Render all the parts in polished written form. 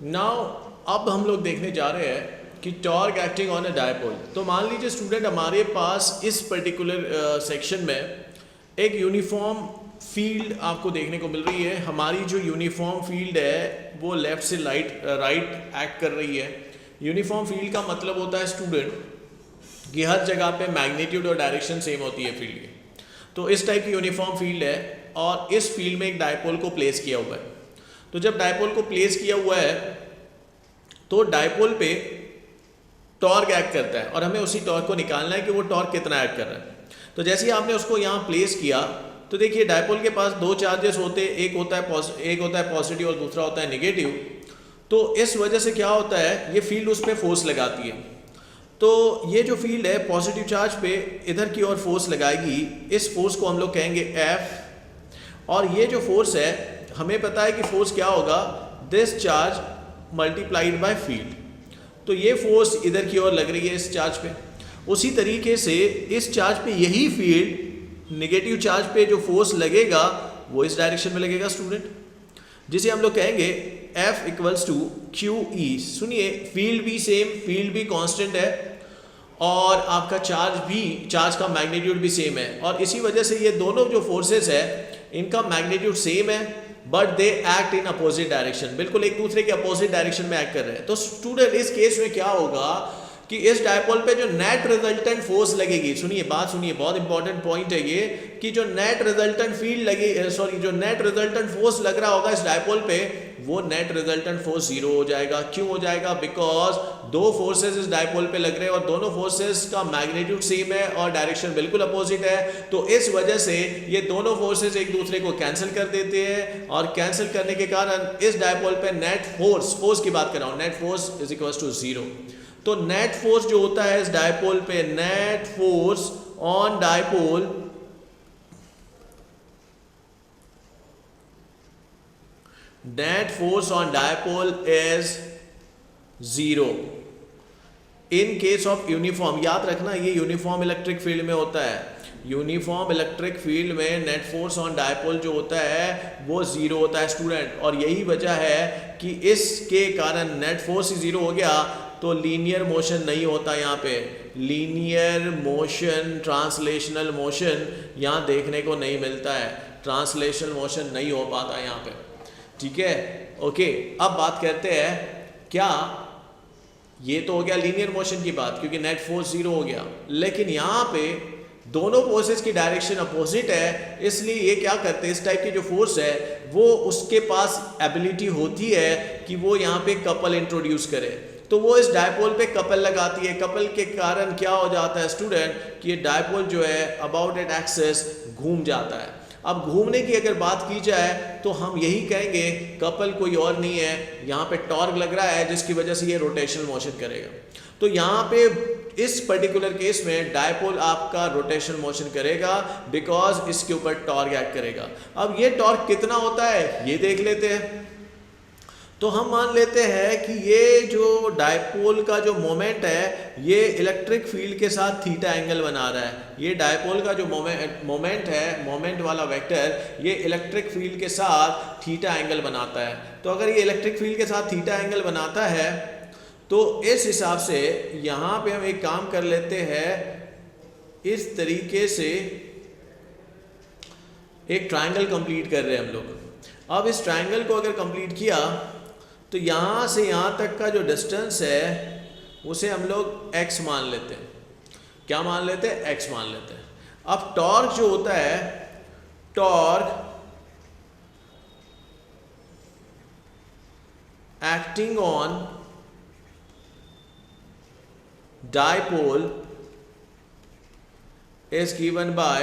Now अब हम लोग देखने जा रहे हैं कि torque acting on a dipole. तो मान लीजिए स्टूडेंट, हमारे पास इस पर्टिकुलर सेक्शन में एक यूनिफॉर्म फील्ड आपको देखने को मिल रही है। हमारी जो यूनिफॉर्म फील्ड है वो लेफ्ट से राइट एक्ट कर रही है। यूनिफॉर्म फील्ड का मतलब होता है स्टूडेंट कि हर जगह पे मैग्नीट्यूड और डायरेक्शन सेम होती है फील्ड की। तो इस टाइप की यूनिफॉर्म फील्ड है और इस फील्ड में एक डायपोल को प्लेस किया हुआ है। तो जब डायपोल को प्लेस किया हुआ है तो डायपोल पे टॉर्क एक्ट करता है और हमें उसी टॉर्क को निकालना है कि वो टॉर्क कितना एक्ट कर रहा है। तो जैसे ही आपने उसको यहाँ प्लेस किया तो देखिए डायपोल के पास दो चार्जेस होते हैं, एक होता है पॉजिटिव और दूसरा होता है नेगेटिव। तो इस वजह से क्या होता है, ये फील्ड उस पर फोर्स लगाती है। तो ये जो फील्ड है पॉजिटिव चार्ज पे इधर की ओर फोर्स लगाएगी। इस फोर्स को हम लोग कहेंगे F। और ये जो फोर्स है हमें पता है कि फोर्स क्या होगा, this charge multiplied by field. तो ये फोर्स इधर की ओर लग रही है इस चार्ज पे। उसी तरीके से इस चार्ज पे यही फील्ड नेगेटिव चार्ज पे जो फोर्स लगेगा वो इस डायरेक्शन में लगेगा स्टूडेंट, जिसे हम लोग कहेंगे F इक्वल्स टू QE। सुनिए, फील्ड भी सेम, फील्ड भी कांस्टेंट है और आपका चार्ज का मैग्नीट्यूड भी सेम है। और इसी वजह से ये दोनों जो फोर्सेस है इनका मैग्नीट्यूड सेम है but they act in opposite direction, बिल्कुल एक दूसरे के अपोजिट डायरेक्शन में एक्ट कर रहे हैं। तो स्टूडेंट इस केस में क्या होगा कि इस डायपोल पे जो नेट रिजल्टेंट फोर्स लगेगी, सुनिए बात सुनिए, बहुत इंपॉर्टेंट पॉइंट है ये, कि जो नेट रिजल्टेंट फील्ड लगे जो नेट रिजल्टेंट फोर्स लग रहा होगा इस डायपोल पे, वो नेट रिजल्टेंट फोर्स जीरो हो जाएगा। क्यों हो जाएगा? बिकॉज दो फोर्सेस इस डायपोल पे लग रहे हैं और दोनों फोर्सेस का मैग्नीट्यूड सेम है और डायरेक्शन बिल्कुल अपोजिट है। तो इस वजह से ये दोनों फोर्सेस एक दूसरे को कैंसिल कर देते हैं और कैंसिल करने के कारण इस डायपोल पे नेट फोर्स की बात कर रहा हूं, net force is equal to zero. तो नेट फोर्स जो होता है इस डायपोल पे, net force on dipole is zero in case of uniform. याद रखना ये यूनिफॉर्म इलेक्ट्रिक फील्ड में होता है। यूनिफॉर्म इलेक्ट्रिक फील्ड में नेट फोर्स ऑन डायपोल जो होता है वो जीरो होता है स्टूडेंट। और यही वजह है कि इसके कारण नेट फोर्स ही जीरो हो गया तो लीनियर मोशन नहीं होता यहाँ पे। लीनियर मोशन, ट्रांसलेशनल मोशन यहाँ देखने को नहीं मिलता है। ट्रांसलेशनल मोशन नहीं हो पाता यहाँ पे, ठीक है। ओके, अब बात करते हैं, क्या ये तो हो गया लीनियर मोशन की बात क्योंकि नेट फोर्स जीरो हो गया, लेकिन यहाँ पे दोनों फोर्सेस की डायरेक्शन अपोजिट है, इसलिए ये क्या करते हैं, इस टाइप की जो फोर्स है वो उसके पास एबिलिटी होती है कि वो यहाँ पे कपल इंट्रोड्यूस करे। तो वो इस डायपोल पे कपल लगाती है। कपल के कारण क्या हो जाता है स्टूडेंट कि ये डायपोल जो है अबाउट इट एक्सिस घूम जाता है। अब घूमने की अगर बात की जाए तो हम यही कहेंगे कपल कोई और नहीं है, यहाँ पे टॉर्क लग रहा है जिसकी वजह से ये रोटेशनल मोशन करेगा। तो यहाँ पे इस पर्टिकुलर केस में डायपोल आपका रोटेशनल मोशन करेगा बिकॉज इसके ऊपर टॉर्क एक्ट करेगा। अब ये टॉर्क कितना होता है ये देख लेते हैं। तो हम मान लेते हैं कि ये जो डायपोल का जो मोमेंट है ये इलेक्ट्रिक फील्ड के साथ थीटा एंगल बना रहा है। ये डायपोल का जो मोमेंट है, मोमेंट वाला वेक्टर, ये इलेक्ट्रिक फील्ड के साथ थीटा एंगल बनाता है। तो अगर ये इलेक्ट्रिक फील्ड के साथ थीटा एंगल बनाता है तो इस हिसाब से यहाँ पे हम एक काम कर लेते हैं, इस तरीके से एक ट्रायंगल कंप्लीट कर रहे हैं हम लोग। अब इस ट्रायंगल को अगर कंप्लीट किया तो यहाँ से यहाँ तक का जो डिस्टेंस है उसे हम लोग x मान लेते हैं। क्या मान लेते हैं? x मान लेते हैं। अब टॉर्क जो होता है, torque acting on dipole is given by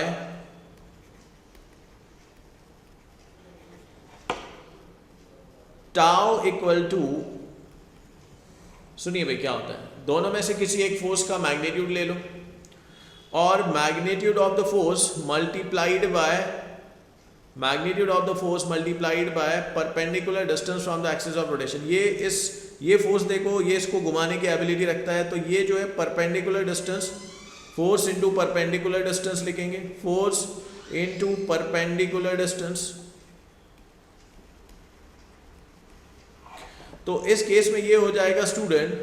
tau equal to, सुनिए भाई क्या होता है, दोनों में से किसी एक फोर्स का मैग्नीट्यूड ले लो और magnitude of the force multiplied by perpendicular distance from the axis of rotation. ये फोर्स देखो, ये इसको घुमाने की एबिलिटी रखता है, तो ये जो है perpendicular distance, force into perpendicular distance लिखेंगे, फोर्स इनटू परपेंडिकुलर डिस्टेंस। तो इस केस में ये हो जाएगा स्टूडेंट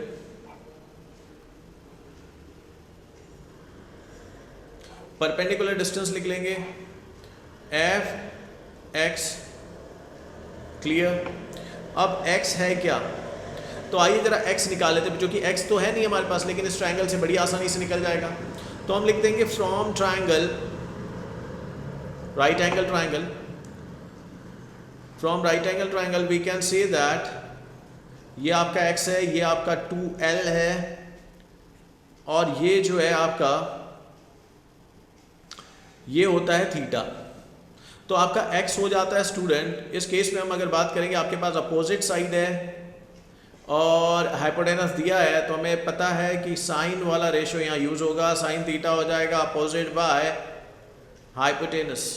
परपेंडिकुलर डिस्टेंस लिख लेंगे एफ एक्स, क्लियर। अब x है क्या, तो आइए जरा x निकाल लेते हैं, जो कि x तो है नहीं हमारे पास, लेकिन इस ट्रायंगल से बड़ी आसानी से निकल जाएगा। तो हम लिख देंगे from triangle, right angle triangle, from right angle triangle we can say that ये आपका x है, ये आपका 2l है, और ये जो है आपका ये होता है थीटा। तो आपका x हो जाता है स्टूडेंट, इस केस में हम अगर बात करेंगे आपके पास अपोजिट साइड है और हाइपोटेनस दिया है, तो हमें पता है कि साइन वाला रेशो यहाँ यूज होगा, साइन थीटा हो जाएगा अपोजिट बाय हाइपोटेनस।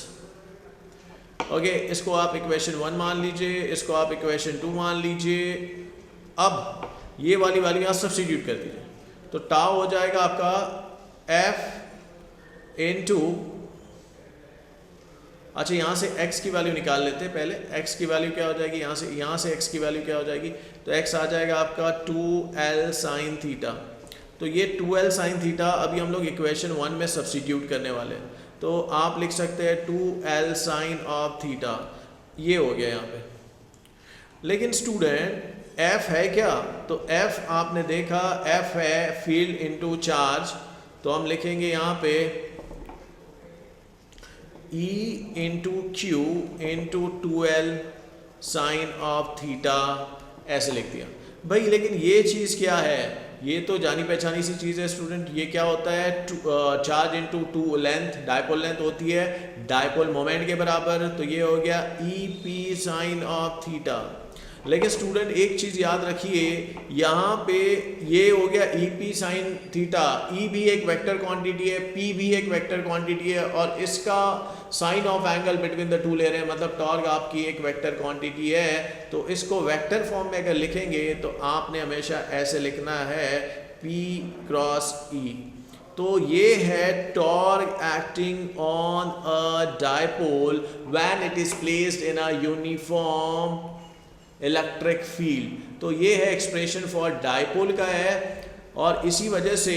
ओके, इसको आप इक्वेशन 1 मान लीजिए, इसको आप इक्वेशन 2 मान लीजिए। अब ये वाली वैल्यू यहाँ सब्स्टिट्यूट कर दीजिए, तो टाउ हो जाएगा आपका f इंटू, अच्छा यहाँ से x की वैल्यू निकाल लेते हैं पहले। x की वैल्यू क्या हो जाएगी, यहाँ से x की वैल्यू क्या हो जाएगी, तो x आ जाएगा आपका 2l साइन थीटा। तो ये 2l साइन थीटा अभी हम लोग इक्वेशन 1 में सब्स्टिट्यूट करने वाले हैं, तो आप लिख सकते हैं 2l साइन ऑफ थीटा, ये हो गया यहाँ पे। लेकिन स्टूडेंट f है क्या, तो f आपने देखा f है फील्ड इनटू चार्ज, तो हम लिखेंगे यहाँ पे E into Q into 2l sine of theta, ऐसे लिख दिया भाई। लेकिन ये चीज़ क्या है, ये तो जानी पहचानी सी चीज़ है स्टूडेंट। ये क्या होता है, charge into 2 length, dipole length होती है डायपोल मोमेंट के बराबर, तो ये हो गया E P sine of theta. लेकिन स्टूडेंट एक चीज़ याद रखिए, यहाँ पे ये हो गया E P sine theta, E भी एक वेक्टर क्वांटिटी है, पी भी एक वेक्टर क्वांटिटी है, और इसका sine of angle between the two ले रहे हैं, मतलब टॉर्क आपकी एक वेक्टर क्वांटिटी है। तो इसको वेक्टर फॉर्म में अगर लिखेंगे तो आपने हमेशा ऐसे लिखना है P क्रॉस E। तो ये है torque acting on a dipole when it is placed in a uniform electric field. तो ये है एक्सप्रेशन फॉर डायपोल का है, और इसी वजह से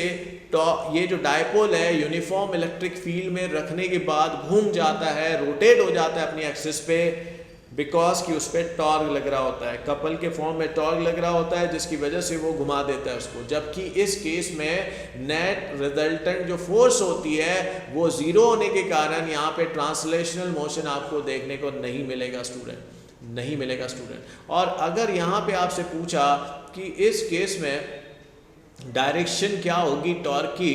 ये जो डायपोल है यूनिफॉर्म इलेक्ट्रिक फील्ड में रखने के बाद घूम जाता है, रोटेट हो जाता है अपनी एक्सिस पे, बिकॉज कि उस पर टॉर्क लग रहा होता है, कपल के फॉर्म में टॉर्क लग रहा होता है, जिसकी वजह से वो घुमा देता है उसको। जबकि इस केस में नेट रिजल्टेंट जो फोर्स होती है वो जीरो होने के कारण यहाँ पे ट्रांसलेशनल मोशन आपको देखने को नहीं मिलेगा स्टूडेंट, नहीं मिलेगा स्टूडेंट। और अगर यहाँ पे आपसे पूछा कि इस केस में डायरेक्शन क्या होगी टॉर्क की,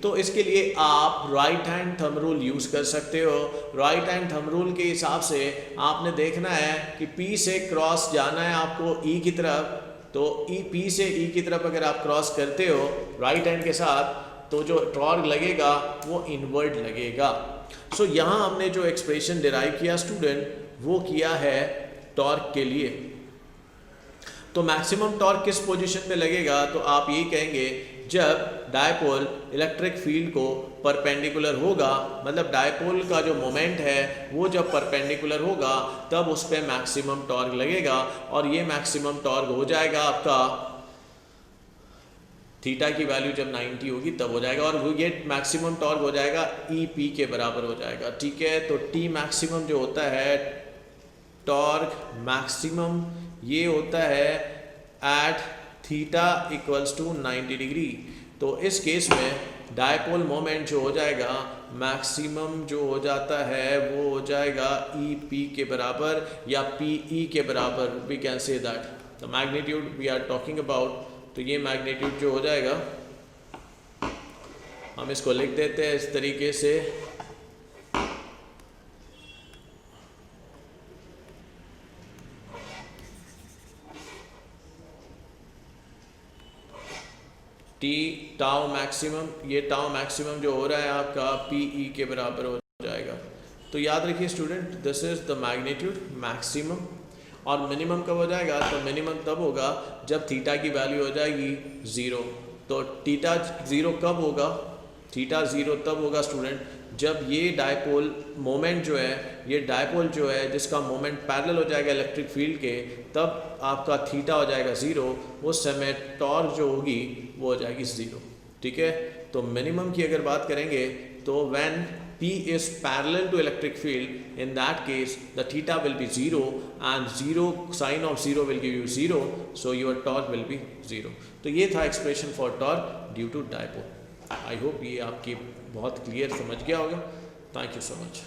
तो इसके लिए आप right hand thumb rule use कर सकते हो। राइट हैंड थंब रूल के हिसाब से आपने देखना है कि P से क्रॉस जाना है आपको E की तरफ, तो P से E की तरफ अगर आप क्रॉस करते हो राइट हैंड के साथ, तो जो टॉर्क लगेगा वो इनवर्ड लगेगा। सो यहाँ हमने जो एक्सप्रेशन डिराइव किया स्टूडेंट, वो किया है टॉर्क के लिए। तो मैक्सिमम टॉर्क किस पोजीशन पे लगेगा, तो आप यही कहेंगे जब डायपोल इलेक्ट्रिक फील्ड को परपेंडिकुलर होगा, मतलब डायपोल का जो मोमेंट है वो जब परपेंडिकुलर होगा तब उस पर मैक्सिमम टॉर्क लगेगा, और ये मैक्सिमम टॉर्क हो जाएगा आपका थीटा की वैल्यू जब 90 होगी तब हो जाएगा, और ये मैक्सिमम टॉर्क हो जाएगा ई पी के बराबर हो जाएगा। ठीक है, तो टी मैक्सिमम जो होता है टॉर्क मैक्सिमम, ये होता है at theta equals to 90 degree. तो इस केस में डायपोल मोमेंट जो हो जाएगा मैक्सिमम जो हो जाता है वो हो जाएगा ई पी के बराबर या पी ई के बराबर, we can say that the magnitude we are talking about. तो ये मैग्नीट्यूड जो हो जाएगा, हम इसको लिख देते हैं इस तरीके से, टी टाउ मैक्सिमम, ये टाउ मैक्सिमम जो हो रहा है आपका पी ई के बराबर हो जाएगा। तो याद रखिए student, this is the magnitude maximum. और मिनिमम कब हो जाएगा, तो मिनिमम तब होगा जब थीटा की वैल्यू हो जाएगी 0। तो थीटा 0 कब होगा, थीटा ज़ीरो तब होगा स्टूडेंट जब ये डायपोल मोमेंट जो है, ये डायपोल जो है जिसका मोमेंट पैरेलल हो जाएगा इलेक्ट्रिक फील्ड के, तब आपका थीटा हो जाएगा ज़ीरो। उस समय टॉर्क जो होगी वो हो जाएगी ज़ीरो। ठीक है, तो मिनिमम की अगर बात करेंगे तो when P is parallel to electric field, in that case the theta will be 0 and 0 sine of 0 will give you 0, so your torque will be 0। तो ये था expression for torque due to dipole। I hope ये आपकी बहुत clear समझ गया होगा। Thank you so much.